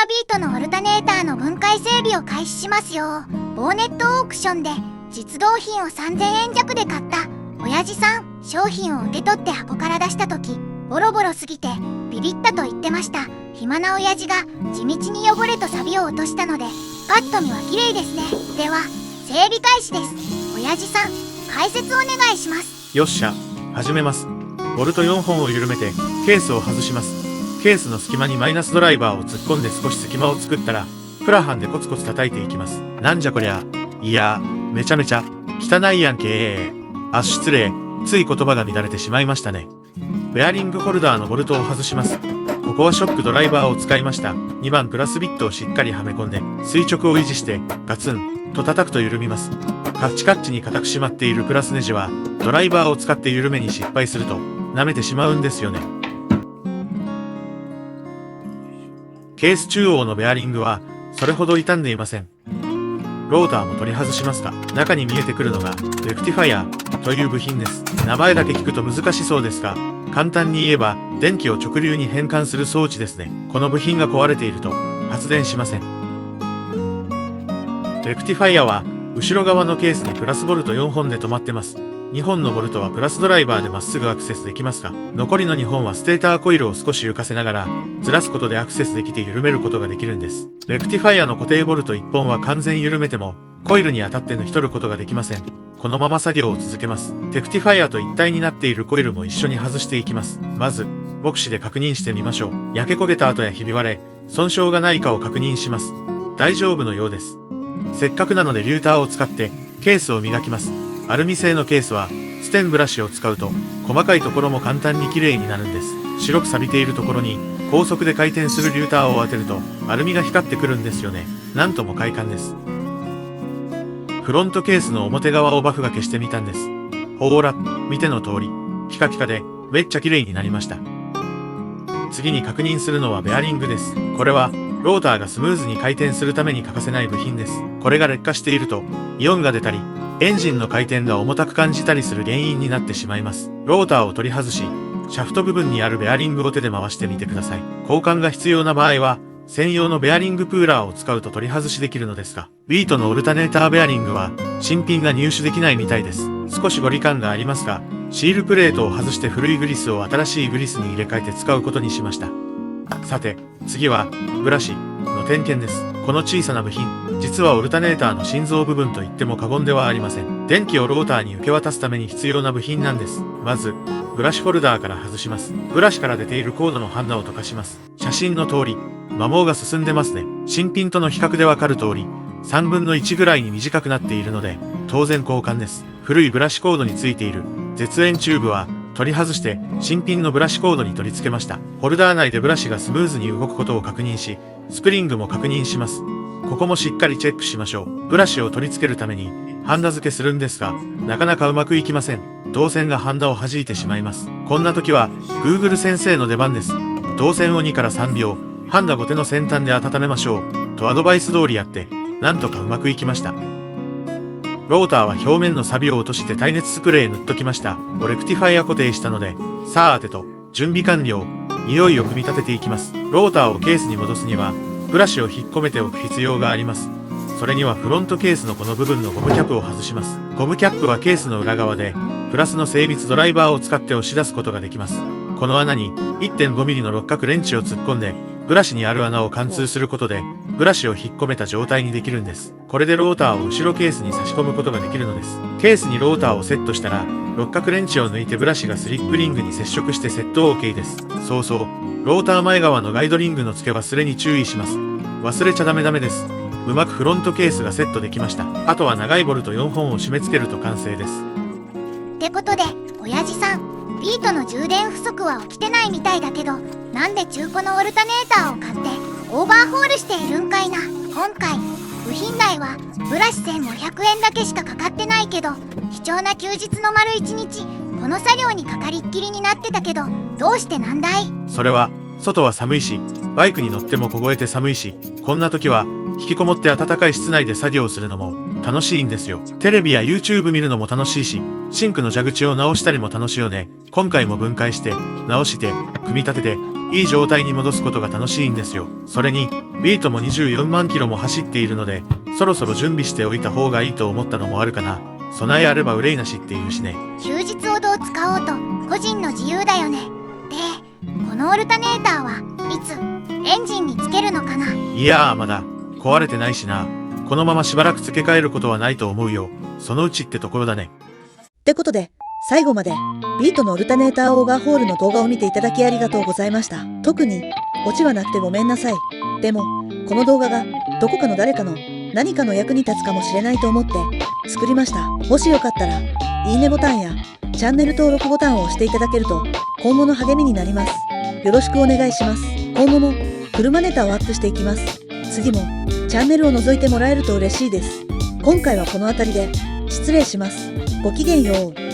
タビートのオルタネーターの分解整備を開始しますよ。ボーネットオークションで実動品を3000円弱で買った親父さん、商品を受け取って箱から出した時ボロボロすぎてビビったと言ってました。暇な親父が地道に汚れと錆を落としたのでパッと見は綺麗ですね。では整備開始です。親父さん、解説お願いします。よっしゃ、始めます。ボルト4本を緩めてケースを外します。ケースの隙間にマイナスドライバーを突っ込んで少し隙間を作ったらプラハンでコツコツ叩いていきます。なんじゃこりゃ。いやー、めちゃめちゃ汚いやんけー。あ、失礼。つい言葉が乱れてしまいましたね。ベアリングホルダーのボルトを外します。ここはショックドライバーを使いました。2番プラスビットをしっかりはめ込んで垂直を維持してガツンと叩くと緩みます。カッチカッチに固く締まっているプラスネジはドライバーを使って緩めに失敗すると舐めてしまうんですよね。ケース中央のベアリングはそれほど傷んでいません。ローターも取り外しますが、中に見えてくるのがレクティファイアという部品です。名前だけ聞くと難しそうですが、簡単に言えば電気を直流に変換する装置ですね。この部品が壊れていると発電しません。レクティファイアは後ろ側のケースにプラスボルト4本で止まってます。2本のボルトはプラスドライバーでまっすぐアクセスできますが、残りの2本はステーターコイルを少し浮かせながらずらすことでアクセスできて緩めることができるんです。レクティファイアの固定ボルト1本は完全緩めてもコイルに当たって抜き取ることができません。このまま作業を続けます。レクティファイアと一体になっているコイルも一緒に外していきます。まず目視で確認してみましょう。焼け焦げた跡やひび割れ、損傷がないかを確認します。大丈夫のようです。せっかくなのでリューターを使ってケースを磨きます。アルミ製のケースはステンブラシを使うと細かいところも簡単に綺麗になるんです。白く錆びているところに高速で回転するリューターを当てるとアルミが光ってくるんですよね。なんとも快感です。フロントケースの表側をバフが消してみたんです。ほーら、見ての通りピカピカでめっちゃ綺麗になりました。次に確認するのはベアリングです。これはローターがスムーズに回転するために欠かせない部品です。これが劣化しているとイオンが出たりエンジンの回転が重たく感じたりする原因になってしまいます。ローターを取り外し、シャフト部分にあるベアリングを手で回してみてください。交換が必要な場合は、専用のベアリングプーラーを使うと取り外しできるのですが、ビートのオルタネーターベアリングは新品が入手できないみたいです。少しご理解がありますが、シールプレートを外して古いグリスを新しいグリスに入れ替えて使うことにしました。さて、次はブラシの点検です。この小さな部品、実はオルタネーターの心臓部分と言っても過言ではありません。電気をローターに受け渡すために必要な部品なんです。まず、ブラシホルダーから外します。ブラシから出ているコードのハンダを溶かします。写真の通り、摩耗が進んでますね。新品との比較でわかる通り、3分の1ぐらいに短くなっているので、当然交換です。古いブラシコードについている絶縁チューブは、取り外して新品のブラシコードに取り付けました。ホルダー内でブラシがスムーズに動くことを確認し、スプリングも確認します。ここもしっかりチェックしましょう。ブラシを取り付けるためにハンダ付けするんですが、なかなかうまくいきません。導線がハンダを弾いてしまいます。こんな時は Google 先生の出番です。導線を2から3秒、ハンダ後手の先端で温めましょう。とアドバイス通りやって、なんとかうまくいきました。ローターは表面の錆を落として耐熱スプレー塗っときました。レクティファイア固定したので、さあ当てと、準備完了。いよいよ組み立てていきます。ローターをケースに戻すには、ブラシを引っ込めておく必要があります。それにはフロントケースのこの部分のゴムキャップを外します。ゴムキャップはケースの裏側で、プラスの精密ドライバーを使って押し出すことができます。この穴に 1.5mm の六角レンチを突っ込んで、ブラシにある穴を貫通することで、ブラシを引っ込めた状態にできるんです。これでローターを後ろケースに差し込むことができるのです。ケースにローターをセットしたら、六角レンチを抜いてブラシがスリップリングに接触してセット OK です。そうそう、ローター前側のガイドリングの付け忘れに注意します。忘れちゃダメです。うまくフロントケースがセットできました。あとは長いボルト4本を締め付けると完成です。ってことで、親父さん、ビートの充電不足は起きてないみたいだけど、なんで中古のオルタネーターを買ってオーバーホールしているんかいな。今回部品代はブラシ1500円だけしかかかってないけど、貴重な休日の丸1日この作業にかかりっきりになってたけど、どうしてなんだい？それは外は寒いし、バイクに乗っても凍えて寒いし、こんな時は引きこもって暖かい室内で作業をするのも楽しいんですよ。テレビや YouTube 見るのも楽しいし、シンクの蛇口を直したりも楽しいよね。今回も分解して、直して、組み立てて、いい状態に戻すことが楽しいんですよ。それに、ビートも24万キロも走っているので、そろそろ準備しておいた方がいいと思ったのもあるかな。備えあれば憂いなしっていうしね。休日をどう使おうと個人の自由だよね。で、このオルタネーターはいつエンジンにつけるのかな。いやーまだ壊れてないしな。このまましばらく付け替えることはないと思うよ。そのうちってところだね。ってことで、最後までビートのオルタネーターオーガーホールの動画を見ていただきありがとうございました。特にオチはなくてごめんなさい。でもこの動画がどこかの誰かの何かの役に立つかもしれないと思って作りました。もしよかったらいいねボタンやチャンネル登録ボタンを押していただけると今後の励みになります。よろしくお願いします。今後も車ネタをアップしていきます。次もチャンネルを覗いてもらえると嬉しいです。今回はこの辺りで失礼します。ごきげんよう。